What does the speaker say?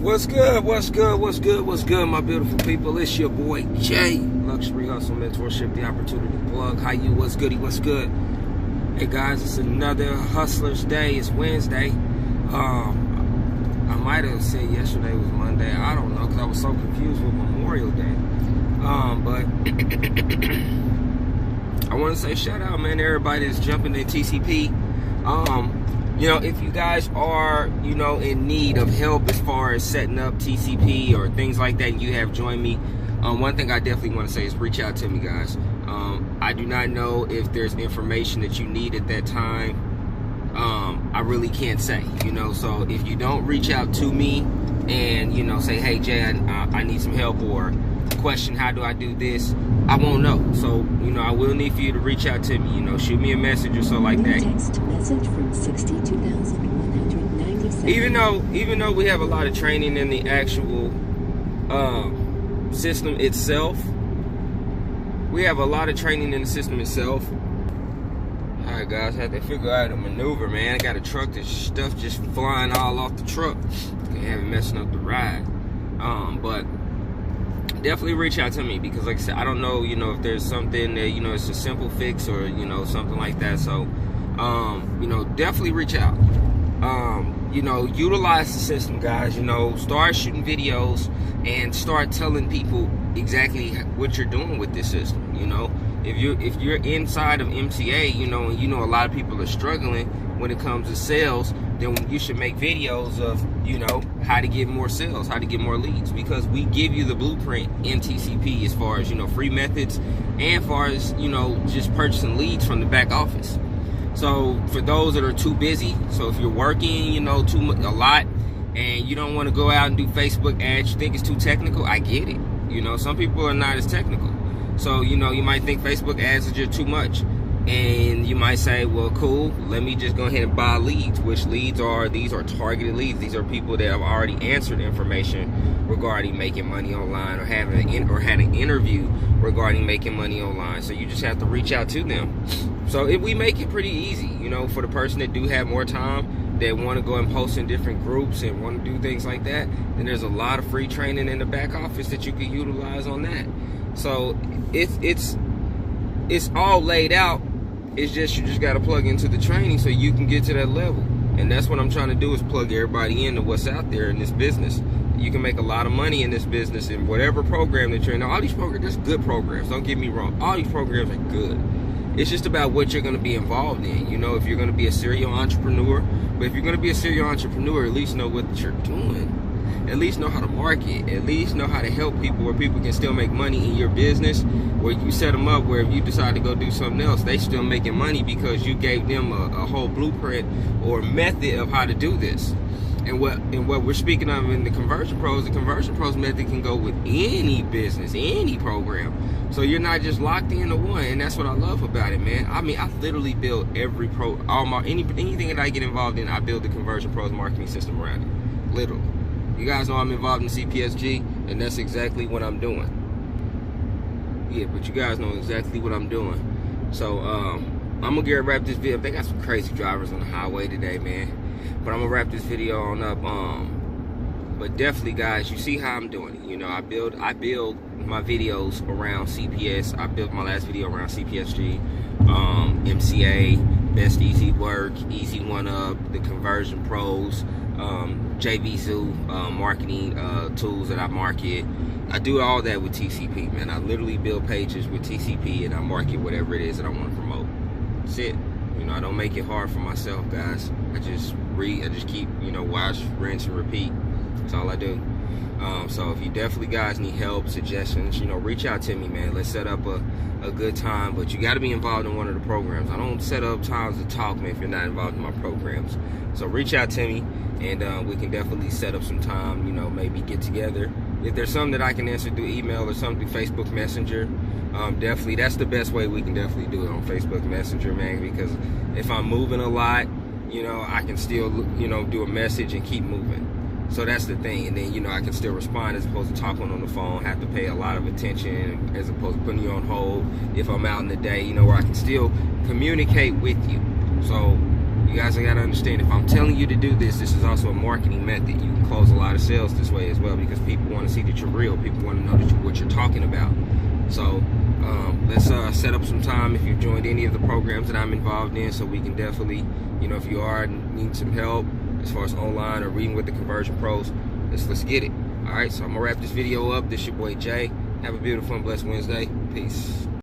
What's good, my beautiful people? It's your boy Jay, Luxury Hustle Mentorship, the opportunity plug. How you? What's goody? What's good? Hey guys, it's another Hustler's Day. It's Wednesday. I might have said yesterday was Monday. I don't know, because I was so confused with Memorial Day. But I want to say shout out, man, to everybody that's jumping in TCP. You know, if you guys are, you know, in need of help as far as setting up TCP or things like that, and you have joined me, one thing I definitely want to say is reach out to me, guys. I do not know if there's information that you need at that time. I really can't say, you know, so if you don't reach out to me and, you know, say, hey, Jay, I need some help, or question, how do I do this, I won't know. So, you know, I will need for you to reach out to me, you know, shoot me a message or so like that. Text message from 62,197. Even though we have a lot of training in the actual system itself, Alright guys, I had to figure out a maneuver, man. I got a truck, this stuff just flying all off the truck. Can't have it messing up the ride. But definitely reach out to me, because like I said, I don't know, you know, if there's something that, you know, it's a simple fix or, you know, something like that. So, you know, definitely reach out. You know, utilize the system, guys. You know, start shooting videos and start telling people exactly what you're doing with this system. You know, if you're inside of MCA, you know, and you know a lot of people are struggling when it comes to sales, then you should make videos of, you know, how to get more sales, how to get more leads, because we give you the blueprint in TCP as far as, you know, free methods and as far as, you know, just purchasing leads from the back office. So for those that are too busy, so if you're working, you know, a lot, and you don't want to go out and do Facebook ads, you think it's too technical, I get it. You know, some people are not as technical. So, you know, you might think Facebook ads are just too much. And you might say, well, cool, let me just go ahead and buy leads. Which leads are, these are targeted leads. These are people that have already answered information regarding making money online, or had an interview regarding making money online. So you just have to reach out to them. So we make it pretty easy, you know, for the person that do have more time, that want to go and post in different groups and want to do things like that. Then there's a lot of free training in the back office that you can utilize on that. So it's all laid out. It's just, you just got to plug into the training so you can get to that level. And that's what I'm trying to do, is plug everybody into what's out there in this business. You can make a lot of money in this business in whatever program that you're in. Now, all these programs, there's good programs, don't get me wrong. All these programs are good. It's just about what you're going to be involved in. You know, if you're going to be a serial entrepreneur, but if you're going to be a serial entrepreneur, at least know what you're doing. At least know how to market. At least know how to help people, where people can still make money in your business, where you set them up where if you decide to go do something else, they still making money because you gave them a whole blueprint or method of how to do this. And what we're speaking of in the Conversion Pros method can go with any business, any program. So you're not just locked into one, and that's what I love about it, man. I mean, I literally build every anything that I get involved in, I build the Conversion Pros marketing system around it. Literally. You guys know I'm involved in CPSG, and that's exactly what I'm doing. Yeah, but you guys know exactly what I'm doing. So, I'm gonna get wrap this video. They got some crazy drivers on the highway today, man. But I'm gonna wrap this video on up. But definitely, guys, you see how I'm doing it. You know, I build my videos around CPS. I built my last video around CPSG, MCA, Best Easy Work, Easy One Up, the Conversion Pros, JVZoo marketing tools that I market. I do all that with TCP, man. I literally build pages with TCP, and I market whatever it is that I want to promote. That's it. You know, I don't make it hard for myself, guys. I just keep, you know, watch, rinse, and repeat. That's all I do. So if you definitely guys need help, suggestions, you know, reach out to me, man. Let's set up a good time, but you got to be involved in one of the programs. I don't set up times to talk, man, if you're not involved in my programs. So reach out to me, and we can definitely set up some time, you know, maybe get together. If there's something that I can answer through email or something through Facebook Messenger, definitely, that's the best way we can definitely do it, on Facebook Messenger, man, because if I'm moving a lot, you know, I can still, you know, do a message and keep moving. So that's the thing. And then, you know, I can still respond as opposed to talking on the phone, have to pay a lot of attention as opposed to putting you on hold if I'm out in the day, you know, where I can still communicate with you. So You guys got to understand, if I'm telling you to do this, this is also a marketing method. You can close a lot of sales this way as well, because people want to see that you're real. People want to know that what you're talking about. So let's set up some time if you've joined any of the programs that I'm involved in, so we can definitely, you know, if you are need some help as far as online or reading with the conversion pros, let's get it. All right, so I'm gonna wrap this video up. This your boy Jay. Have a beautiful and blessed Wednesday. Peace.